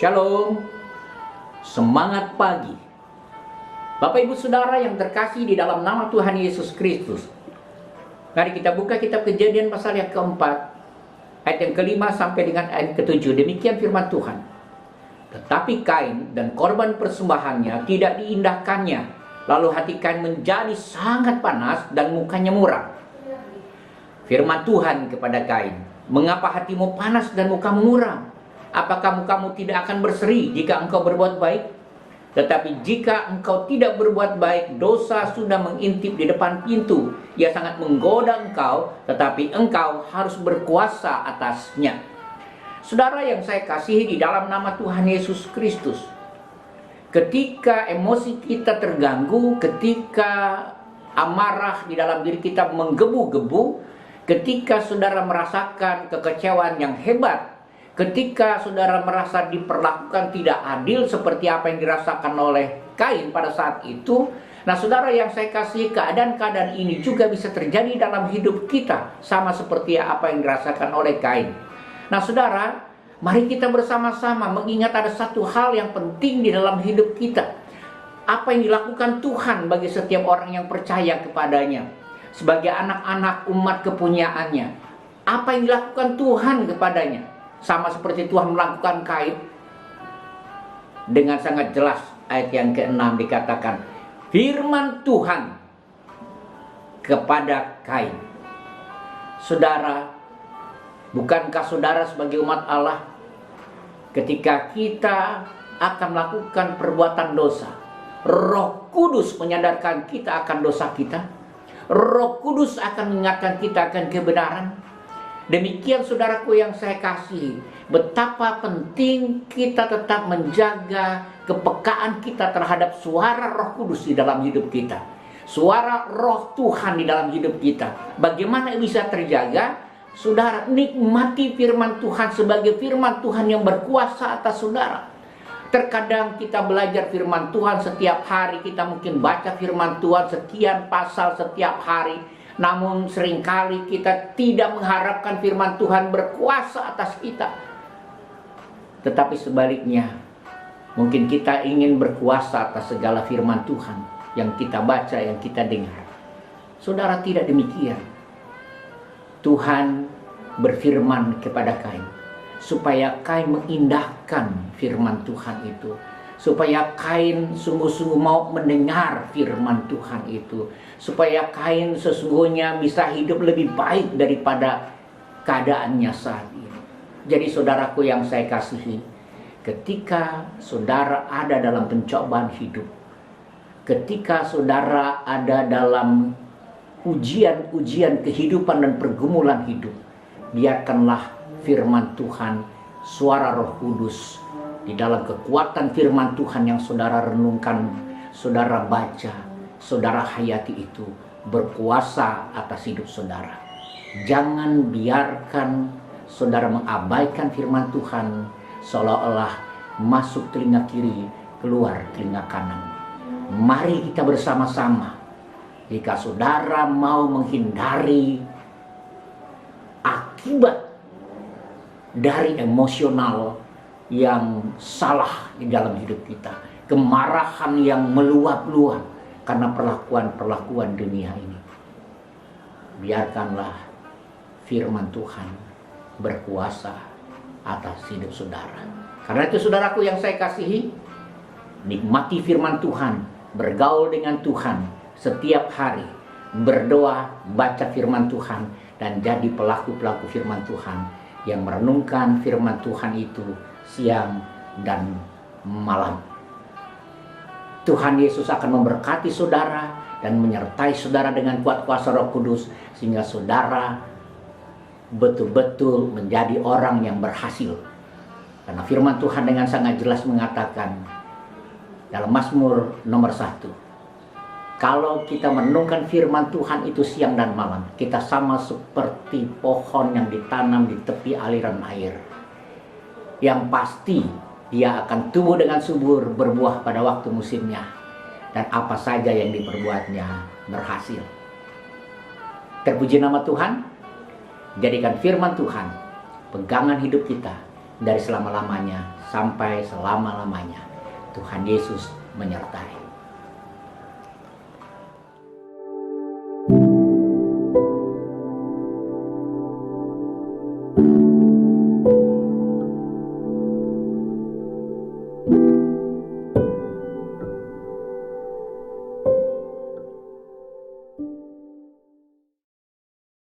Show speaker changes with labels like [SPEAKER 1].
[SPEAKER 1] Shalom, semangat pagi. Bapak Ibu Saudara yang terkasih di dalam nama Tuhan Yesus Kristus. Mari kita buka kitab Kejadian pasal yang keempat, ayat yang kelima sampai dengan ayat ketujuh. Demikian firman Tuhan. Tetapi Kain dan korban persembahannya tidak diindahkannya. Lalu hati Kain menjadi sangat panas dan mukanya muram. Firman Tuhan kepada Kain, mengapa hatimu panas dan mukamu muram? Apakah mukamu tidak akan berseri jika engkau berbuat baik? Tetapi jika engkau tidak berbuat baik, dosa sudah mengintip di depan pintu. Ia sangat menggoda engkau, tetapi engkau harus berkuasa atasnya. Saudara yang saya kasihi di dalam nama Tuhan Yesus Kristus, ketika emosi kita terganggu, ketika amarah di dalam diri kita menggebu-gebu, ketika saudara merasakan kekecewaan yang hebat, ketika saudara merasa diperlakukan tidak adil seperti apa yang dirasakan oleh Kain pada saat itu, nah saudara yang saya kasih, keadaan-keadaan ini juga bisa terjadi dalam hidup kita, sama seperti apa yang dirasakan oleh Kain. Nah saudara, mari kita bersama-sama mengingat ada satu hal yang penting di dalam hidup kita. Apa yang dilakukan Tuhan bagi setiap orang yang percaya kepadanya, sebagai anak-anak umat kepunyaannya. Apa yang dilakukan Tuhan kepadanya, sama seperti Tuhan melakukan Kain. Dengan sangat jelas ayat yang ke-6 dikatakan, firman Tuhan kepada Kain. Saudara, bukankah saudara sebagai umat Allah, ketika kita akan melakukan perbuatan dosa, Roh Kudus menyadarkan kita akan dosa kita. Roh Kudus akan mengingatkan kita akan kebenaran. Demikian saudaraku yang saya kasih, betapa penting kita tetap menjaga kepekaan kita terhadap suara Roh Kudus di dalam hidup kita, suara Roh Tuhan di dalam hidup kita. Bagaimana bisa terjaga? Saudara, nikmati firman Tuhan sebagai firman Tuhan yang berkuasa atas saudara. Terkadang kita belajar firman Tuhan setiap hari, kita mungkin baca firman Tuhan sekian pasal setiap hari. Namun seringkali kita tidak mengharapkan firman Tuhan berkuasa atas kita. Tetapi sebaliknya, mungkin kita ingin berkuasa atas segala firman Tuhan yang kita baca, yang kita dengar. Saudara, tidak demikian. Tuhan berfirman kepada Kain, supaya Kain mengindahkan firman Tuhan itu, supaya Kain sungguh-sungguh mau mendengar firman Tuhan itu, supaya Kain sesungguhnya bisa hidup lebih baik daripada keadaannya saat ini. Jadi saudaraku yang saya kasihi, ketika saudara ada dalam pencobaan hidup, ketika saudara ada dalam ujian-ujian kehidupan dan pergumulan hidup, biarkanlah firman Tuhan, suara Roh Kudus, di dalam kekuatan firman Tuhan yang saudara renungkan, saudara baca, saudara hayati itu berkuasa atas hidup saudara. Jangan biarkan saudara mengabaikan firman Tuhan seolah-olah masuk telinga kiri, keluar telinga kanan. Mari kita bersama-sama, jika saudara mau menghindari akibat dari emosional yang salah di dalam hidup kita, kemarahan yang meluap-luap karena perlakuan-perlakuan dunia ini, biarkanlah firman Tuhan berkuasa atas hidup saudara. Karena itu saudaraku yang saya kasihi, nikmati firman Tuhan, bergaul dengan Tuhan setiap hari, berdoa, baca firman Tuhan, dan jadi pelaku-pelaku firman Tuhan yang merenungkan firman Tuhan itu siang dan malam. Tuhan Yesus akan memberkati saudara dan menyertai saudara dengan kuat kuasa Roh Kudus, sehingga saudara betul-betul menjadi orang yang berhasil. Karena firman Tuhan dengan sangat jelas mengatakan dalam Mazmur nomor 1, kalau kita merenungkan firman Tuhan itu siang dan malam, kita sama seperti pohon yang ditanam di tepi aliran air, yang pasti dia akan tumbuh dengan subur, berbuah pada waktu musimnya, dan apa saja yang diperbuatnya berhasil. Terpuji nama Tuhan. Jadikan firman Tuhan pegangan hidup kita, dari selama-lamanya sampai selama-lamanya. Tuhan Yesus menyertai.